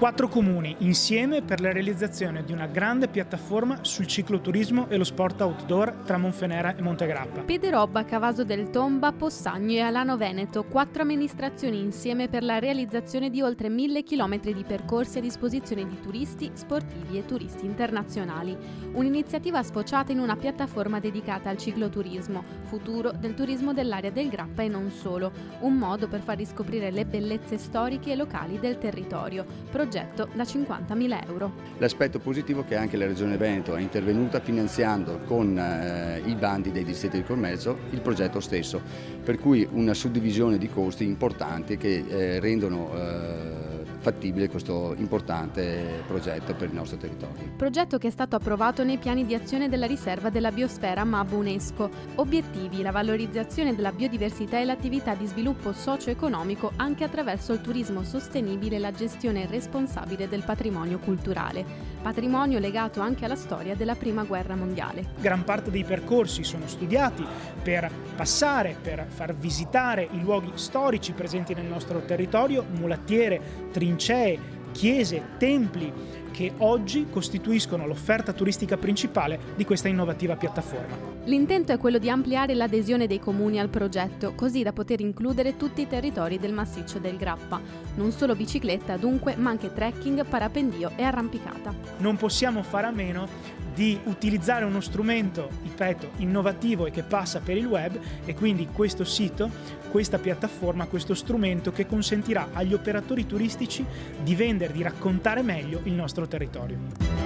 4 comuni insieme per la realizzazione di una grande piattaforma sul cicloturismo e lo sport outdoor tra Monfenera e Montegrappa. Pederobba, Cavaso del Tomba, Possagno e Alano Veneto, 4 amministrazioni insieme per la realizzazione di oltre 1000 chilometri di percorsi a disposizione di turisti, sportivi e turisti internazionali. Un'iniziativa sfociata in una piattaforma dedicata al cicloturismo, futuro del turismo dell'area del Grappa e non solo, un modo per far riscoprire le bellezze storiche e locali del territorio. Progetto da 50.000 euro. L'aspetto positivo è che anche la Regione Veneto è intervenuta finanziando con i bandi dei distretti di commercio il progetto stesso, per cui una suddivisione di costi importanti che rendono fattibile questo importante progetto per il nostro territorio. Progetto che è stato approvato nei piani di azione della riserva della biosfera MAB UNESCO. Obiettivi: la valorizzazione della biodiversità e l'attività di sviluppo socio-economico anche attraverso il turismo sostenibile e la gestione responsabile del patrimonio culturale. Patrimonio legato anche alla storia della Prima Guerra Mondiale. Gran parte dei percorsi sono studiati per passare, per far visitare i luoghi storici presenti nel nostro territorio, mulattiere, trincee, chiese, templi, che oggi costituiscono l'offerta turistica principale di questa innovativa piattaforma. L'intento è quello di ampliare l'adesione dei comuni al progetto, così da poter includere tutti i territori del massiccio del Grappa. Non solo bicicletta dunque, ma anche trekking, parapendio e arrampicata. Non possiamo fare a meno di utilizzare uno strumento, ripeto, innovativo e che passa per il web, e quindi questo sito, questa piattaforma, questo strumento che consentirà agli operatori turistici di vendere, di raccontare meglio il nostro territorio.